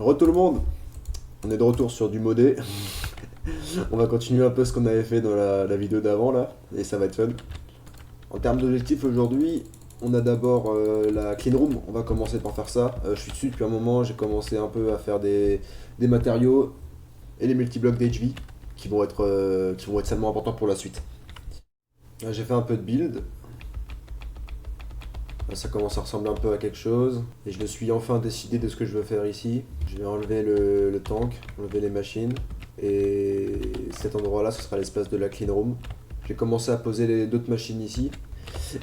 Re tout le monde, on est de retour sur du modé. On va continuer un peu ce qu'on avait fait dans la vidéo d'avant là, et ça va être fun. En termes d'objectifs aujourd'hui, on a d'abord la clean room, on va commencer par faire ça. Je suis dessus depuis un moment, j'ai commencé un peu à faire des matériaux et les multiblocs d'HV qui vont être seulement importants pour la suite. J'ai fait un peu de build, là, ça commence à ressembler un peu à quelque chose. Et je me suis enfin décidé de ce que je veux faire ici. Je vais enlever le tank, enlever les machines. Et cet endroit-là, ce sera l'espace de la clean room. J'ai commencé à poser les d'autres machines ici.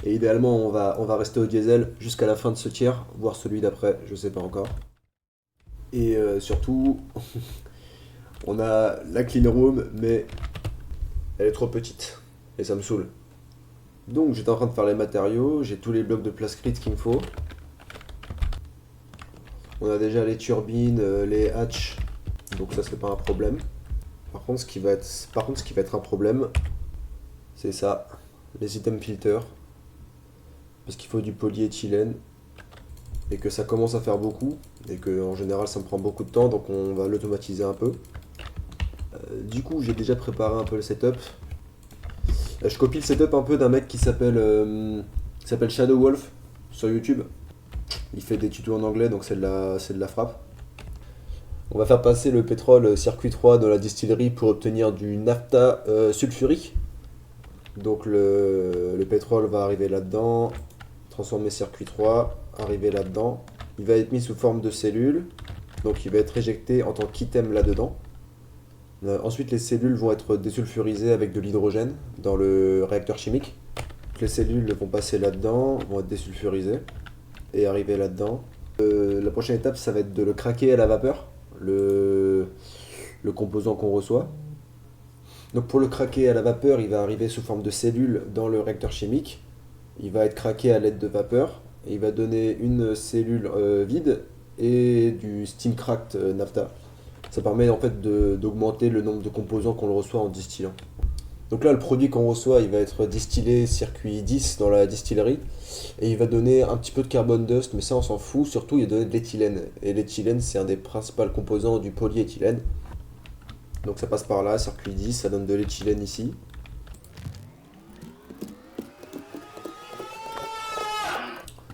Et idéalement, on va rester au diesel jusqu'à la fin de ce tiers, voire celui d'après, je sais pas encore. Et surtout, on a la clean room, mais elle est trop petite. Et ça me saoule. Donc j'étais en train de faire les matériaux, j'ai tous les blocs de plascrite qu'il me faut. On a déjà les turbines, les hatchs, donc ça c'est pas un problème. Par contre, ce qui va être un problème, c'est ça, les item filters, parce qu'il faut du polyéthylène et que ça commence à faire beaucoup et que en général ça me prend beaucoup de temps, donc on va l'automatiser un peu. Du coup, j'ai déjà préparé un peu le setup. Je copie le setup un peu d'un mec qui s'appelle Shadow Wolf sur YouTube. Il fait des tutos en anglais, donc c'est de la frappe. On va faire passer le pétrole circuit 3 dans la distillerie pour obtenir du naphtha sulfurique. Donc le pétrole va arriver là-dedans, transformer circuit 3, arriver là-dedans. Il va être mis sous forme de cellules, donc il va être éjecté en tant qu'item là-dedans. Ensuite, les cellules vont être désulfurisées avec de l'hydrogène dans le réacteur chimique. Les cellules vont passer là-dedans, vont être désulfurisées et arriver là-dedans. La prochaine étape, ça va être de le craquer à la vapeur, le composant qu'on reçoit. Donc pour le craquer à la vapeur, il va arriver sous forme de cellules dans le réacteur chimique. Il va être craqué à l'aide de vapeur. Et il va donner une cellule vide et du steam cracked naphtha. Ça permet en fait d'augmenter le nombre de composants qu'on le reçoit en distillant. Donc là, le produit qu'on reçoit, il va être distillé circuit 10 dans la distillerie. Et il va donner un petit peu de carbone dust, mais ça on s'en fout. Surtout, il va donner de l'éthylène. Et l'éthylène, c'est un des principaux composants du polyéthylène. Donc ça passe par là, circuit 10, ça donne de l'éthylène ici.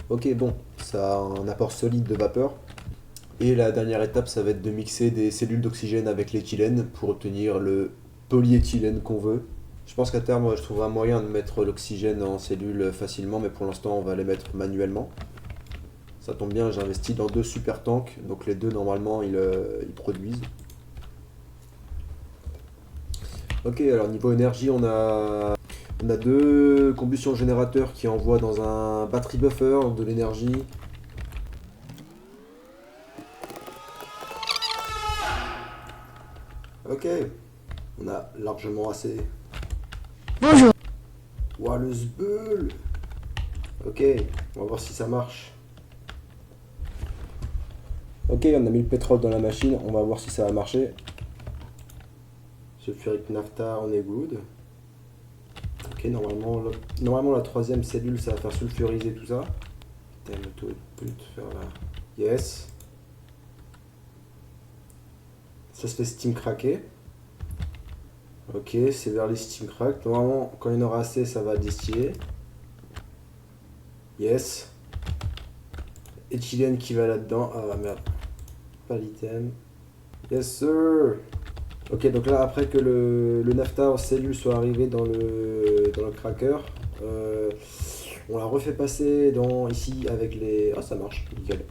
Ok, bon, ça a un apport solide de vapeur. Et la dernière étape, ça va être de mixer des cellules d'oxygène avec l'éthylène pour obtenir le polyéthylène qu'on veut. Je pense qu'à terme, je trouverai un moyen de mettre l'oxygène en cellules facilement, mais pour l'instant, on va les mettre manuellement. Ça tombe bien, j'ai investi dans deux super tanks, donc les deux, normalement, ils produisent. Ok, alors niveau énergie, on a deux combustion générateurs qui envoient dans un battery buffer de l'énergie. Ok, on a largement assez. Bonjour. Ouah, le zbeul. Ok, on va voir si ça marche. Ok, on a mis le pétrole dans la machine, on va voir si ça va marcher. Sulfuric naphtha, on est good. Ok, normalement la troisième cellule, ça va faire sulfuriser tout ça. Putain, le taux est pute, faire là. Yes. Ça se fait steam craquer. Ok, c'est vers les steam crack. Normalement, quand il y en aura assez, ça va distiller. Yes. Éthylène qui va là-dedans. Ah merde. Pas l'item. Yes sir. Ok, donc là, après que le naphtha en cellule soit arrivé dans le cracker, on la refait passer ici avec les... Ah, ça marche, nickel.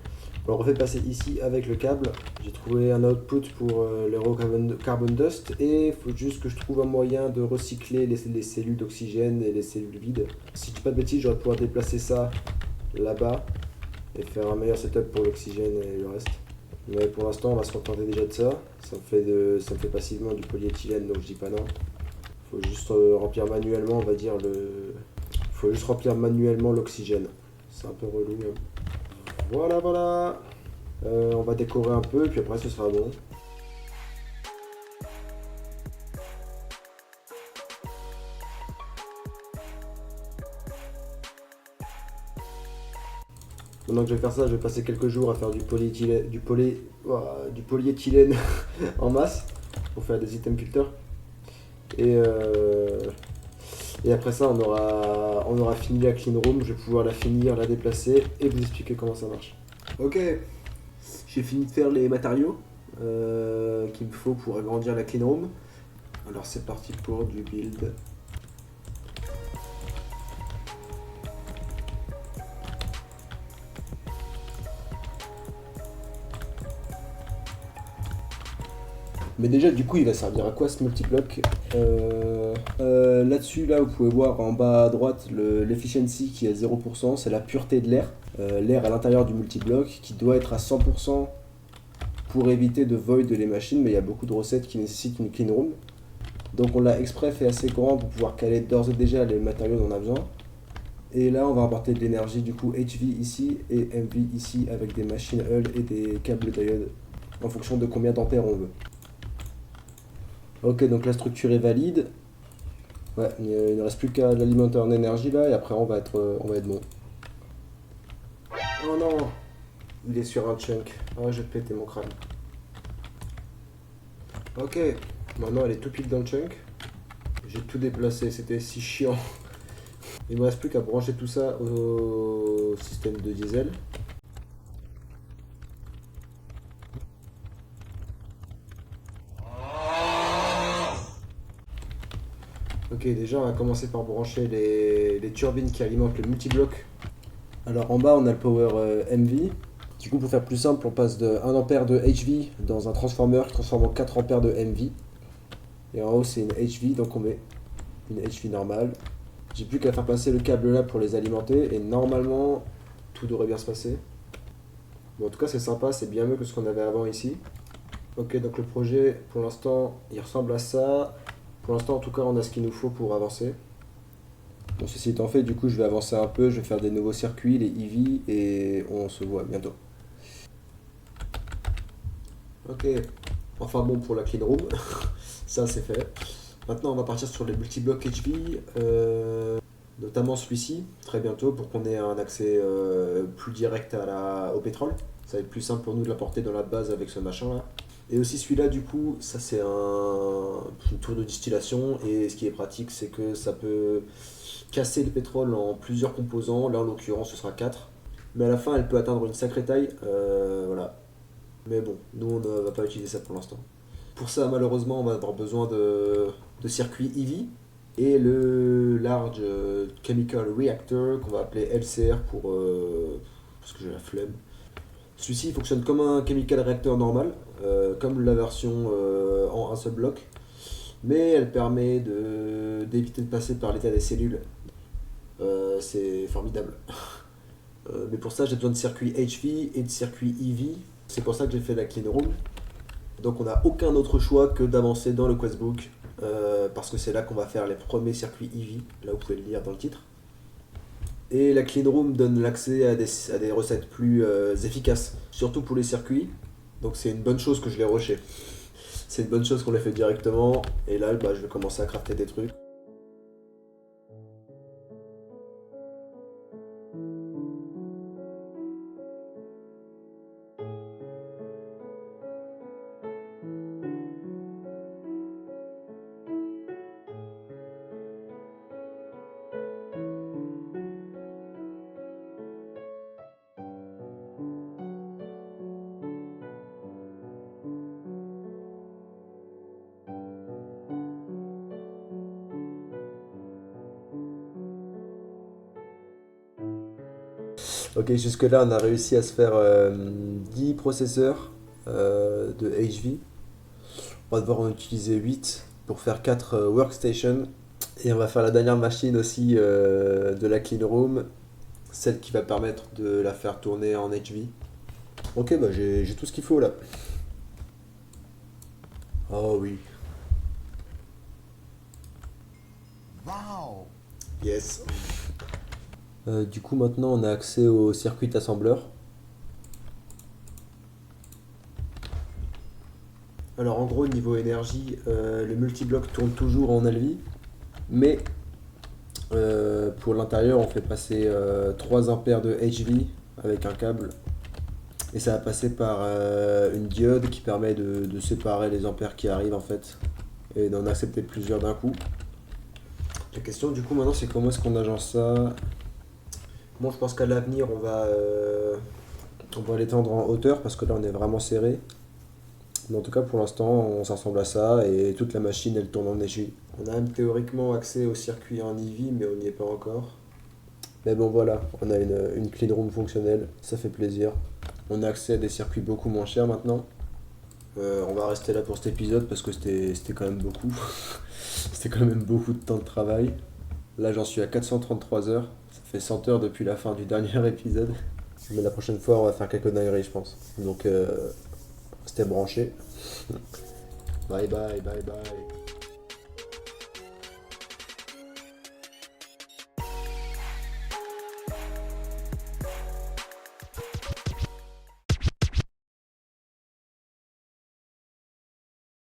On la refait passer ici avec le câble. J'ai trouvé un output pour carbon dust et il faut juste que je trouve un moyen de recycler les cellules d'oxygène et les cellules vides. Si je dis pas de bêtises, j'aurais pouvoir déplacer ça là-bas et faire un meilleur setup pour l'oxygène et le reste. Mais pour l'instant, on va se contenter déjà de ça. Ça me fait passivement du polyéthylène, donc je dis pas non. Faut juste remplir manuellement, on va dire faut juste remplir manuellement l'oxygène. C'est un peu relou. Hein. Voilà, voilà. On va décorer un peu, puis après ce sera bon. Pendant que je vais faire ça, je vais passer quelques jours à faire du polyéthylène en masse pour faire des item filters. Et, et après ça, on aura fini la clean room. Je vais pouvoir la finir, la déplacer et vous expliquer comment ça marche. Ok, j'ai fini de faire les matériaux qu'il me faut pour agrandir la clean room. Alors c'est parti pour du build. Mais déjà, du coup, il va servir à quoi ce multibloc? Là-dessus, là, vous pouvez voir en bas à droite l'efficiency qui est à 0%, c'est la pureté de l'air. L'air à l'intérieur du multibloc qui doit être à 100% pour éviter de void les machines, mais il y a beaucoup de recettes qui nécessitent une clean room. Donc on l'a exprès fait assez grand pour pouvoir caler d'ores et déjà les matériaux dont on a besoin. Et là, on va apporter de l'énergie, du coup HV ici et MV ici avec des machines Hull et des câbles diode en fonction de combien d'ampères on veut. Ok, donc la structure est valide. Ouais, il ne reste plus qu'à l'alimenter en énergie là et après on va être bon. Oh non, il est sur un chunk. Oh, je vais péter mon crâne. Ok, maintenant elle est tout pile dans le chunk. J'ai tout déplacé, c'était si chiant. Il me reste plus qu'à brancher tout ça au système de diesel. Ok, déjà on va commencer par brancher les turbines qui alimentent le multibloc. Alors en bas on a le power MV. Du coup pour faire plus simple on passe de 1 ampère de HV dans un transformer qui transforme en 4 ampères de MV. Et en haut c'est une HV donc on met une HV normale. J'ai plus qu'à faire passer le câble là pour les alimenter et normalement tout devrait bien se passer. Bon en tout cas c'est sympa, c'est bien mieux que ce qu'on avait avant ici. Ok donc le projet pour l'instant il ressemble à ça. Pour l'instant, en tout cas, on a ce qu'il nous faut pour avancer. Bon, ceci étant fait, du coup, je vais avancer un peu, je vais faire des nouveaux circuits, les EV, et on se voit bientôt. Ok, enfin bon pour la clean room, ça c'est fait. Maintenant, on va partir sur les multiblocs HV, notamment celui-ci, très bientôt, pour qu'on ait un accès plus direct au pétrole. Ça va être plus simple pour nous de l'apporter dans la base avec ce machin-là. Et aussi celui-là, du coup, ça c'est une tour de distillation et ce qui est pratique, c'est que ça peut casser le pétrole en plusieurs composants. Là, en l'occurrence, ce sera 4. Mais à la fin, elle peut atteindre une sacrée taille. Voilà. Mais bon, nous, on ne va pas utiliser ça pour l'instant. Pour ça, malheureusement, on va avoir besoin de circuits EV et le Large Chemical Reactor qu'on va appeler LCR parce que j'ai la flemme. Celui-ci fonctionne comme un chemical reactor normal, comme la version en un seul bloc, mais elle permet d'éviter de passer par l'état des cellules. C'est formidable. Mais pour ça, j'ai besoin de circuits HV et de circuits EV. C'est pour ça que j'ai fait la clean room. Donc on n'a aucun autre choix que d'avancer dans le questbook, parce que c'est là qu'on va faire les premiers circuits EV. Là, vous pouvez le lire dans le titre. Et la clean room donne l'accès à des recettes plus efficaces, surtout pour les circuits. Donc c'est une bonne chose que je l'ai rushé. C'est une bonne chose qu'on l'ait fait directement. Et là, je vais commencer à crafter des trucs. Ok, jusque là on a réussi à se faire 10 processeurs de HV. On va devoir en utiliser 8 pour faire 4 workstations. Et on va faire la dernière machine aussi de la clean room, celle qui va permettre de la faire tourner en HV. Ok, j'ai tout ce qu'il faut là. Oh oui. Wow. Yes. Du coup maintenant on a accès au circuit assembleur. Alors en gros niveau énergie, le multibloc tourne toujours en LV, mais pour l'intérieur on fait passer 3 ampères de HV avec un câble. Et ça va passer par une diode qui permet de séparer les ampères qui arrivent en fait. Et d'en accepter plusieurs d'un coup. La question du coup maintenant c'est comment est-ce qu'on agence ça. Bon, je pense qu'à l'avenir on va l'étendre en hauteur parce que là on est vraiment serré. Mais en tout cas pour l'instant on s'assemble à ça et toute la machine elle tourne en échelle. On a même théoriquement accès au circuit en EV mais on n'y est pas encore. Mais bon voilà, on a une clean room fonctionnelle, ça fait plaisir. On a accès à des circuits beaucoup moins chers maintenant. On va rester là pour cet épisode parce que c'était quand même beaucoup. C'était quand même beaucoup de temps de travail. Là j'en suis à 433 heures. Ça fait 100 heures depuis la fin du dernier épisode. Mais la prochaine fois on va faire quelques dingueries je pense. Donc restez branchés. Bye bye bye bye.